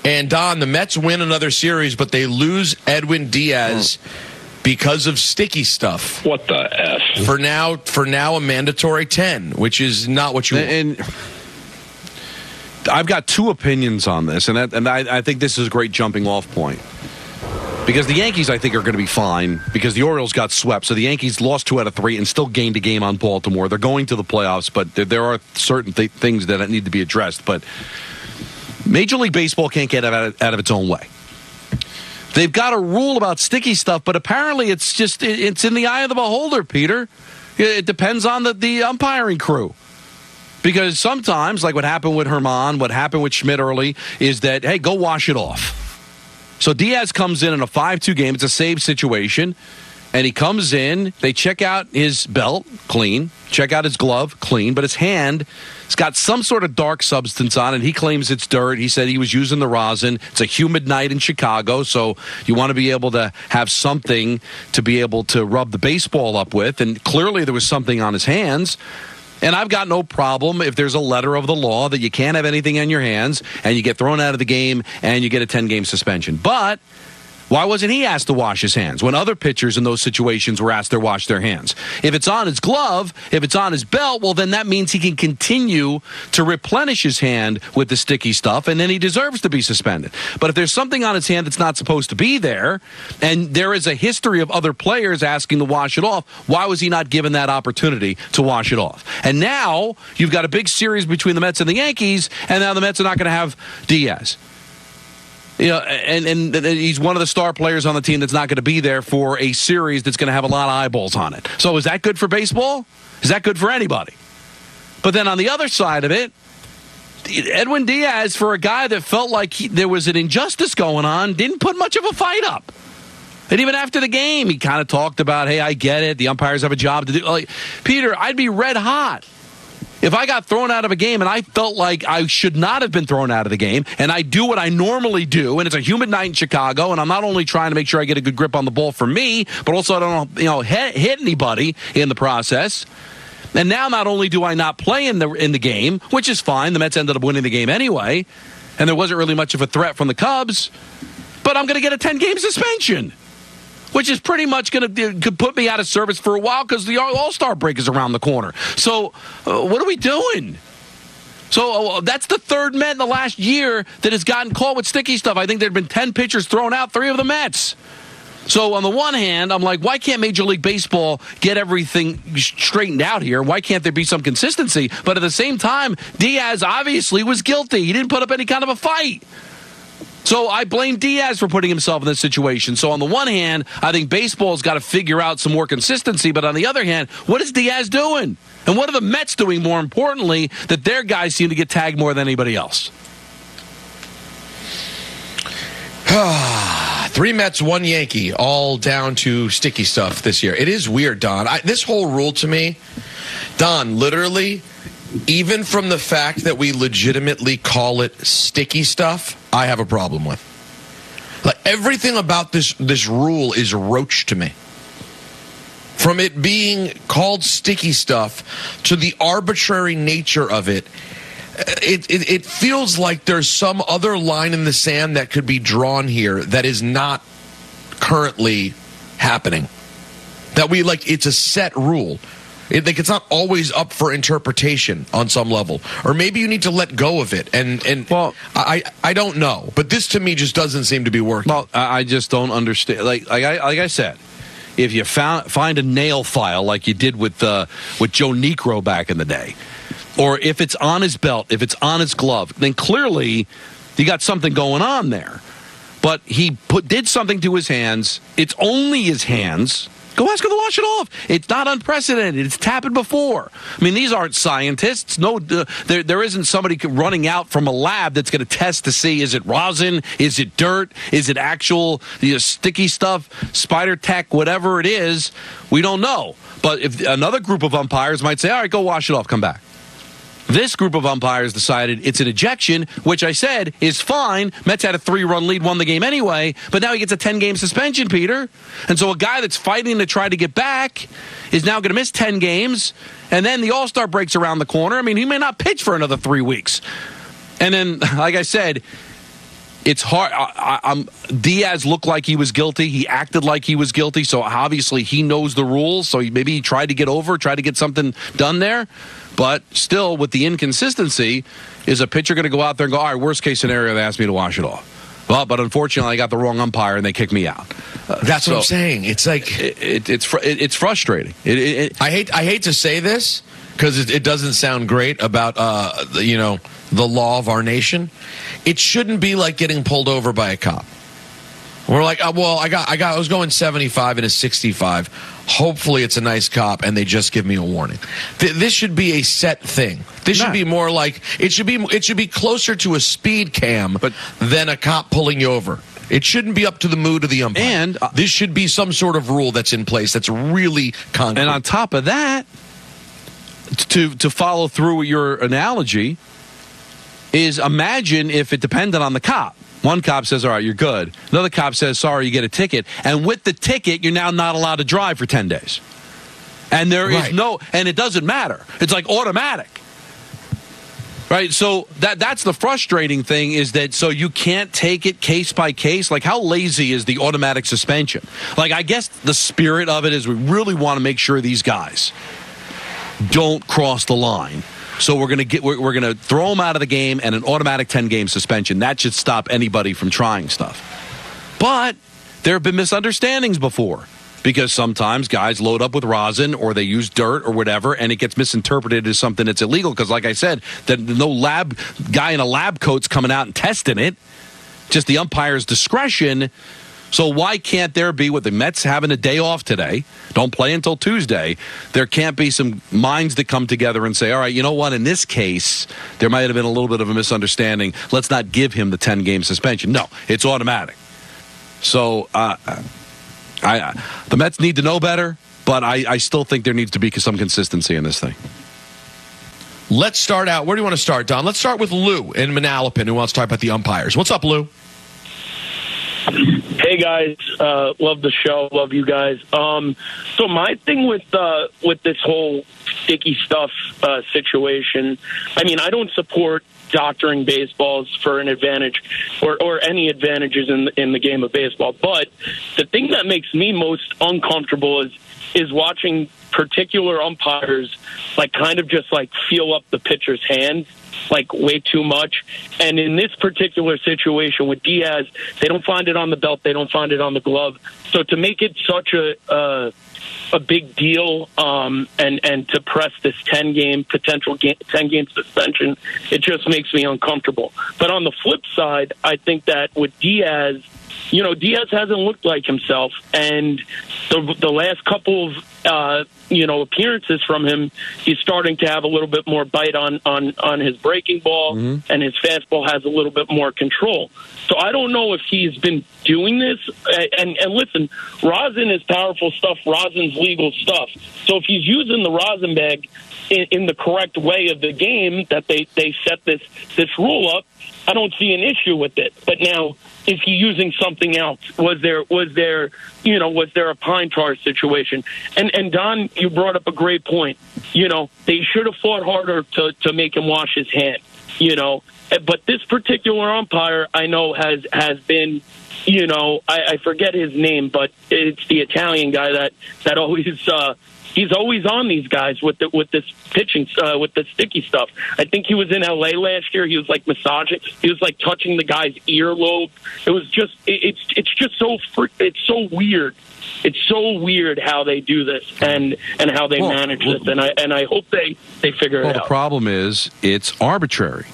And, Don, the Mets win another series, but they lose Edwin Diaz because of sticky stuff. What the F? For now, a mandatory 10, which is not what you want. And I've got two opinions on this, and I think this is a great jumping off point. Because the Yankees, I think, are going to be fine because the Orioles got swept. So the Yankees lost 2 out of 3 and still gained a game on Baltimore. They're going to the playoffs, but there are certain things that need to be addressed. But Major League Baseball can't get out of its own way. They've got a rule about sticky stuff, but apparently it's in the eye of the beholder, Peter. It depends on the umpiring crew. Because sometimes, like what happened with Herman, what happened with Schmidt early, is that, hey, go wash it off. So Diaz comes in a 5-2 game. It's a save situation. And he comes in. They check out his belt, clean. Check out his glove, clean. But his hand, it's got some sort of dark substance on it. He claims it's dirt. He said he was using the rosin. It's a humid night in Chicago, so you want to be able to have something to be able to rub the baseball up with. And clearly there was something on his hands. And I've got no problem if there's a letter of the law that you can't have anything on your hands and you get thrown out of the game and you get a 10-game suspension. But why wasn't he asked to wash his hands when other pitchers in those situations were asked to wash their hands? If it's on his glove, if it's on his belt, well, then that means he can continue to replenish his hand with the sticky stuff, and then he deserves to be suspended. But if there's something on his hand that's not supposed to be there, and there is a history of other players asking to wash it off, why was he not given that opportunity to wash it off? And now you've got a big series between the Mets and the Yankees, and now the Mets are not going to have Diaz. You know, and he's one of the star players on the team that's not going to be there for a series that's going to have a lot of eyeballs on it. So is that good for baseball? Is that good for anybody? But then on the other side of it, Edwin Diaz, for a guy that felt like there was an injustice going on, didn't put much of a fight up. And even after the game, he kind of talked about, hey, I get it. The umpires have a job to do. Like, Peter, I'd be red hot if I got thrown out of a game and I felt like I should not have been thrown out of the game, and I do what I normally do, and it's a humid night in Chicago, and I'm not only trying to make sure I get a good grip on the ball for me, but also I don't hit anybody in the process. And now not only do I not play in the game, which is fine, the Mets ended up winning the game anyway, and there wasn't really much of a threat from the Cubs, but I'm going to get a 10-game suspension, which is pretty much could put me out of service for a while because the All-Star break is around the corner. So what are we doing? So that's the third Met in the last year that has gotten caught with sticky stuff. I think there have been 10 pitchers thrown out, 3 of the Mets. So on the one hand, I'm like, why can't Major League Baseball get everything straightened out here? Why can't there be some consistency? But at the same time, Diaz obviously was guilty. He didn't put up any kind of a fight. So I blame Diaz for putting himself in this situation. So on the one hand, I think baseball's got to figure out some more consistency. But on the other hand, what is Diaz doing? And what are the Mets doing, more importantly, that their guys seem to get tagged more than anybody else? 3 Mets, 1 Yankee, all down to sticky stuff this year. It is weird, Don. This whole rule to me, Don, literally, even from the fact that we legitimately call it sticky stuff, I have a problem with. Like, everything about this rule is roach to me. From it being called sticky stuff to the arbitrary nature of it, it feels like there's some other line in the sand that could be drawn here that is not currently happening. That it's a set rule. It's not always up for interpretation on some level. Or maybe you need to let go of it. And well, I don't know. But this, to me, just doesn't seem to be working. Well, I just don't understand. Like I said, if you find a nail file like you did with Joe Niekro back in the day, or if it's on his belt, if it's on his glove, then clearly you got something going on there. But he did something to his hands. It's only his hands. Go ask him to wash it off. It's not unprecedented. It's happened before. I mean, these aren't scientists. No, there isn't somebody running out from a lab that's going to test to see, is it rosin? Is it dirt? Is it actual sticky stuff, spider tack, whatever it is? We don't know. But if another group of umpires might say, all right, go wash it off, come back. This group of umpires decided it's an ejection, which I said is fine. Mets had a 3-run lead, won the game anyway, but now he gets a 10-game suspension, Peter. And so a guy that's fighting to try to get back is now going to miss 10 games, and then the All-Star break's around the corner. I mean, he may not pitch for another 3 weeks. And then, like I said, it's hard. Diaz looked like he was guilty. He acted like he was guilty. So obviously he knows the rules. So maybe he tried to get something done there. But still, with the inconsistency, is a pitcher going to go out there and go, all right, worst case scenario, they asked me to wash it off. Well, but unfortunately, I got the wrong umpire and they kicked me out. That's what I'm saying. It's like it's frustrating. I hate to say this because it doesn't sound great about the law of our nation. It shouldn't be like getting pulled over by a cop. We're like, I was going 75 and a 65. Hopefully it's a nice cop and they just give me a warning. This should be a set thing. This should be more like it should be closer to a speed cam than a cop pulling you over. It shouldn't be up to the mood of the umpire. And this should be some sort of rule that's in place that's really concrete. And on top of that, to follow through with your analogy, is imagine if it depended on the cop. One cop says, all right, you're good. Another cop says, sorry, you get a ticket. And with the ticket, you're now not allowed to drive for 10 days. And there is and it doesn't matter. It's like automatic. Right? So that's the frustrating thing is that so you can't take it case by case. Like, how lazy is the automatic suspension? Like, I guess the spirit of it is we really want to make sure these guys don't cross the line. So we're gonna throw them out of the game and an automatic 10-game suspension. That should stop anybody from trying stuff. But there have been misunderstandings before because sometimes guys load up with rosin or they use dirt or whatever, and it gets misinterpreted as something that's illegal. Because, like I said, that no lab guy in a lab coat's coming out and testing it. Just the umpire's discretion. So why can't there be, with the Mets having a day off today, don't play until Tuesday, there can't be some minds that come together and say, all right, you know what, in this case, there might have been a little bit of a misunderstanding. Let's not give him the 10-game suspension. No, it's automatic. So the Mets need to know better, but I still think there needs to be some consistency in this thing. Let's start out. Where do you want to start, Don? Let's start with Lou in Manalapan, who wants to talk about the umpires. What's up, Lou? Hey guys, love the show, love you guys. So my thing with this whole sticky stuff situation, I mean, I don't support doctoring baseballs for an advantage or any advantages in the game of baseball. But the thing that makes me most uncomfortable is watching particular umpires like kind of just like feel up the pitcher's hands like way too much. And in this particular situation with Diaz, they don't find it on the belt, they don't find it on the glove. So to make it such a big deal and to press this 10-game potential 10-game suspension, it just makes me uncomfortable. But on the flip side, I think that with Diaz, Diaz hasn't looked like himself, and the last couple of appearances from him, he's starting to have a little bit more bite on his breaking ball, and his fastball has a little bit more control. So I don't know if he's been doing this. And listen, rosin is powerful stuff. Rosin's legal stuff. So if he's using the rosin bag in the correct way of the game that they set this rule up, I don't see an issue with it. But now, is he using something else? Was there a pine tar situation? And Don, you brought up a great point. They should have fought harder to make him wash his hands. But this particular umpire, I know has been, I forget his name, but it's the Italian guy that always. He's always on these guys with this pitching, with the sticky stuff. I think he was in LA last year. He was like massaging. He was like touching the guy's earlobe. It was just, it's so weird. It's so weird how they do this and how they manage this. And I hope they figure it out. The problem is it's arbitrary,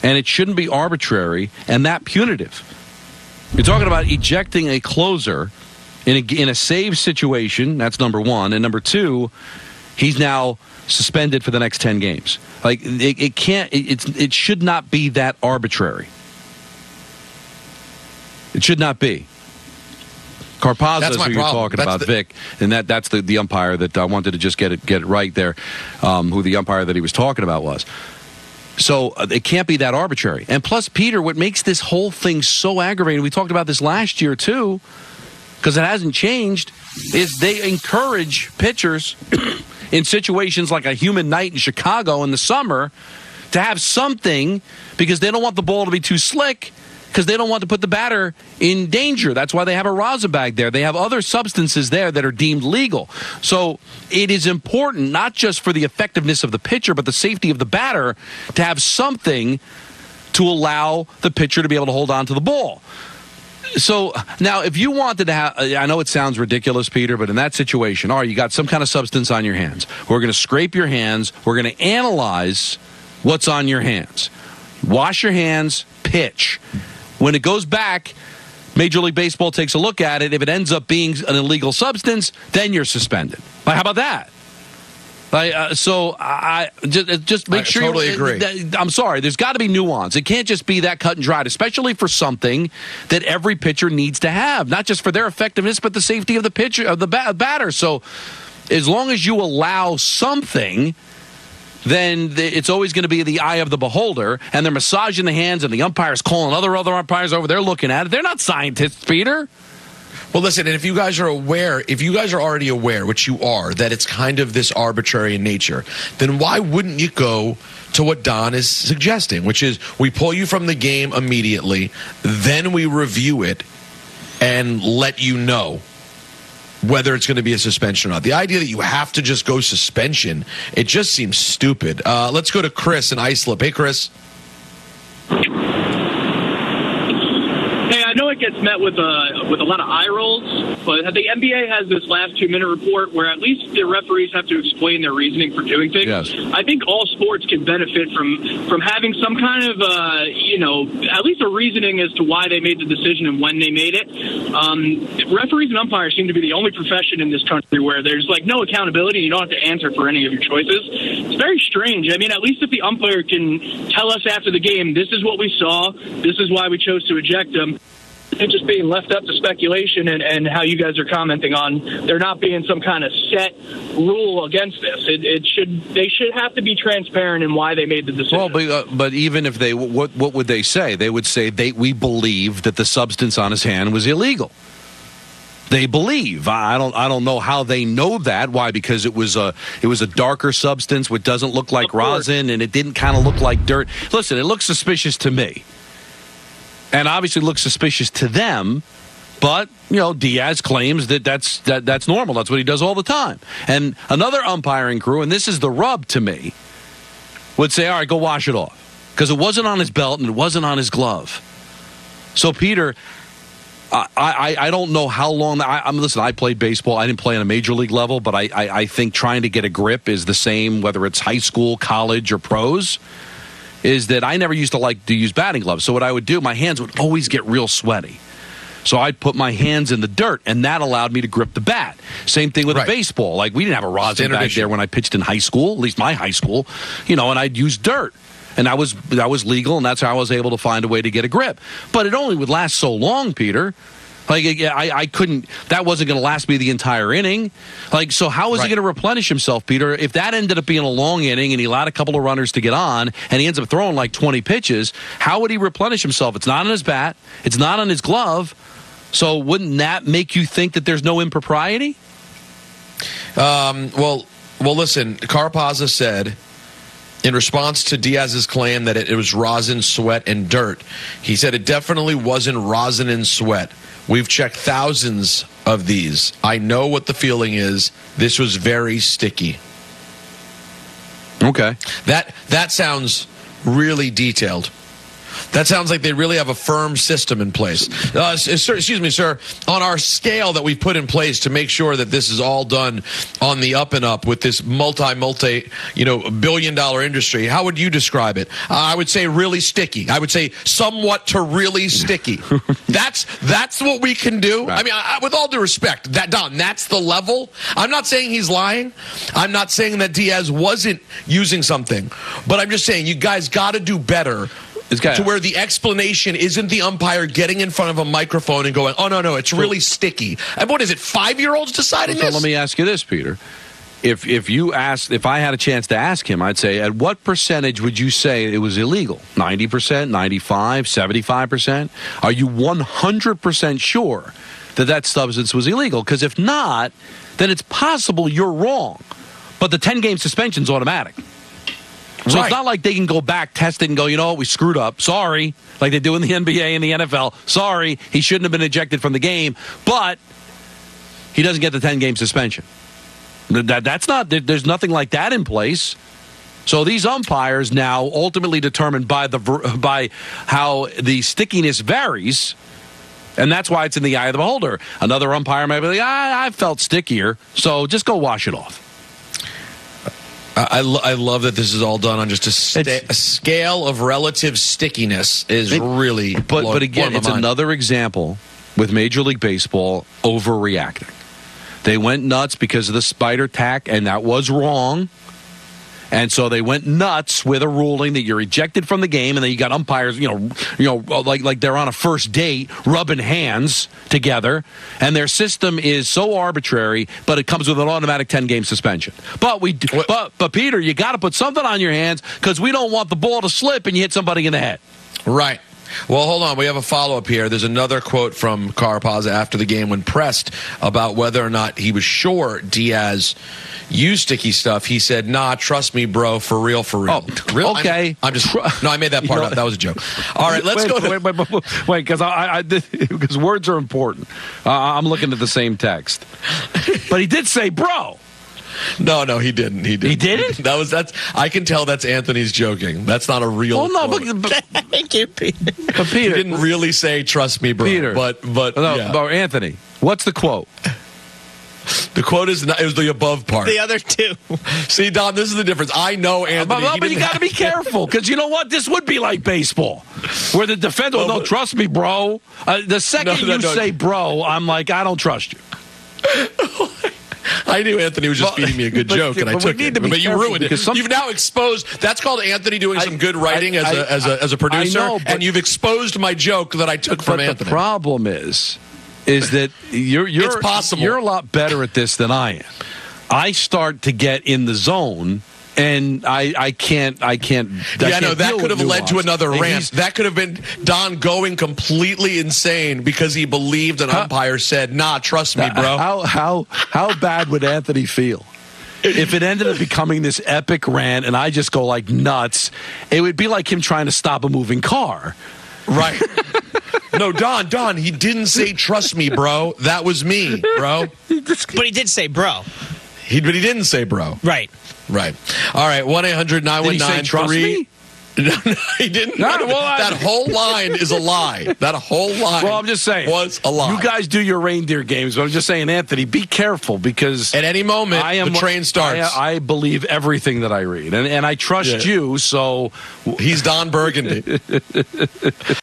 and it shouldn't be arbitrary and that punitive. You're talking about ejecting a closer in a save situation. That's number one. And number two, he's now suspended for the next 10 games. Like, it should not be that arbitrary. It should not be. Carpazza is who you're talking about, Vic, and that's the umpire that I wanted to just get it right there, who the umpire that he was talking about was. So it can't be that arbitrary. And plus, Peter, what makes this whole thing so aggravating, we talked about this last year too, because it hasn't changed, is they encourage pitchers in situations like a humid night in Chicago in the summer to have something, because they don't want the ball to be too slick, because they don't want to put the batter in danger. That's why they have a rosin bag there. They have other substances there that are deemed legal. So it is important, not just for the effectiveness of the pitcher, but the safety of the batter, to have something to allow the pitcher to be able to hold on to the ball. So now, if you wanted to have, I know it sounds ridiculous, Peter, but in that situation, all right, you got some kind of substance on your hands. We're going to scrape your hands. We're going to analyze what's on your hands. Wash your hands, pitch. When it goes back, Major League Baseball takes a look at it. If it ends up being an illegal substance, then you're suspended. Like, how about that? So I just make sure. I totally agree. I'm sorry. There's got to be nuance. It can't just be that cut and dried, especially for something that every pitcher needs to have, not just for their effectiveness, but the safety of the pitcher, of the batter. So as long as you allow something, then it's always going to be the eye of the beholder, and they're massaging the hands, and the umpire's calling other umpires over there looking at it. They're not scientists, Peter. Well, listen, and if you guys are already aware, which you are, that it's kind of this arbitrary in nature, then why wouldn't you go to what Don is suggesting, which is we pull you from the game immediately, then we review it and let you know whether it's going to be a suspension or not. The idea that you have to just go suspension, it just seems stupid. Let's go to Chris in Islip. Hey, Chris. Hey, I know it gets met with a lot of eye rolls, but the NBA has this last 2-minute report where at least the referees have to explain their reasoning for doing things. Yes. I think all sports can benefit from having some kind of, at least a reasoning as to why they made the decision and when they made it. Referees and umpires seem to be the only profession in this country where there's like no accountability. You don't have to answer for any of your choices. It's very strange. I mean, at least if the umpire can tell us after the game, this is what we saw, this is why we chose to eject them. And just being left up to speculation and how you guys are commenting on there not being some kind of set rule against this. They should have to be transparent in why they made the decision. Well, but even if they, what would they say? They would say we believe that the substance on his hand was illegal. They believe. I don't know how they know that. Why? Because it was a darker substance, which doesn't look like rosin, and it didn't kind of look like dirt. Listen, it looks suspicious to me. And obviously looks suspicious to them, but Diaz claims that's normal. That's what he does all the time. And another umpiring crew, and this is the rub to me, would say, "All right, go wash it off," because it wasn't on his belt and it wasn't on his glove. So Peter, I don't know how long. Listen, I played baseball. I didn't play on a major league level, but I think trying to get a grip is the same whether it's high school, college, or pros. Is that I never used to like to use batting gloves. So what I would do, my hands would always get real sweaty. So I'd put my hands in the dirt, and that allowed me to grip the bat. Same thing with a baseball. Like, we didn't have a rosin bag there when I pitched in high school, at least my high school, and I'd use dirt. And that was legal, and that's how I was able to find a way to get a grip. But it only would last so long, Peter. Like, I couldn't, that wasn't going to last me the entire inning. Like, so how is he going to replenish himself, Peter? If that ended up being a long inning and he allowed a couple of runners to get on and he ends up throwing like 20 pitches, how would he replenish himself? It's not on his bat. It's not on his glove. So wouldn't that make you think that there's no impropriety? Well, listen, Carpazza said, in response to Diaz's claim that it was rosin, sweat, and dirt, he said it definitely wasn't rosin and sweat. We've checked thousands of these. I know what the feeling is. This was very sticky. Okay. That sounds really detailed. That sounds like they really have a firm system in place. Excuse me, sir. On our scale that we've put in place to make sure that this is all done on the up and up with this multi billion-dollar industry, how would you describe it? I would say really sticky. I would say somewhat to really sticky. That's what we can do. Right. I mean, with all due respect, Don, that's the level. I'm not saying he's lying. I'm not saying that Diaz wasn't using something. But I'm just saying you guys got to do better. To where the explanation isn't the umpire getting in front of a microphone and going, "Oh, no, it's really sticky." And what is it, 5-year-olds deciding this? So let me ask you this, Peter. If I had a chance to ask him, I'd say, at what percentage would you say it was illegal? 90%, 95, 75%? Are you 100% sure that substance was illegal? Because if not, then it's possible you're wrong. But the 10-game suspension's automatic. So it's not like they can go back, test it, and go, you know what, we screwed up. Sorry. Like they do in the NBA and the NFL. Sorry, he shouldn't have been ejected from the game. But he doesn't get the 10-game suspension. That's not. There's nothing like that in place. So these umpires now ultimately determined by how the stickiness varies, and that's why it's in the eye of the beholder. Another umpire might be like, I felt stickier, so just go wash it off. I love that this is all done on just a scale of relative stickiness really. But again, it's another example with Major League Baseball overreacting. They went nuts because of the spider tack, and that was wrong. And so they went nuts with a ruling that you're ejected from the game, and then you got umpires, like they're on a first date, rubbing hands together, and their system is so arbitrary, but it comes with an automatic 10-game suspension. But Peter, you got to put something on your hands because we don't want the ball to slip and you hit somebody in the head. Right. Well, hold on. We have a follow-up here. There's another quote from Carapazza after the game when pressed about whether or not he was sure Diaz used sticky stuff. He said, nah, trust me, bro, for real, for real. Oh, real? Okay. I made that part up. That was a joke. All right, let's go to... Wait, because words are important. I'm looking at the same text. But he did say, bro. No, he didn't. He didn't? That's. I can tell that's Anthony's joking. That's not a real. Oh no, but Thank you, Peter. But Peter he didn't really say "trust me, bro." Peter, but Anthony, what's the quote? The quote is the above part. The other two. See, Don, this is the difference. I know Anthony. But you got to be careful because you know what? This would be like baseball, where the defender will trust me, bro. The second you say bro, I'm like, I don't trust you. I knew Anthony was just feeding me a good joke, and I took it. But you ruined it. You've now exposed. That's called Anthony doing some good writing as a producer, I know, and you've exposed my joke that I took from Anthony. The problem is that it's possible. You're a lot better at this than I am. I start to get in the zone. And I can't. Yeah, no, that could have led to another rant. That could have been Don going completely insane because he believed an umpire said, "Nah, trust me, bro." How bad would Anthony feel if it ended up becoming this epic rant and I just go like nuts? It would be like him trying to stop a moving car. Right. No, Don, he didn't say "trust me, bro." That was me, bro. But he did say bro. But he didn't say bro. Right. Right. All right. 1-800-919-3. Did he say trust me? No, he didn't. That whole line is a lie. That whole line. Well, I'm just saying was a lie. You guys do your reindeer games, but I'm just saying, Anthony, be careful because at any moment the train starts. I believe everything that I read, and I trust you. So he's Don Burgundy.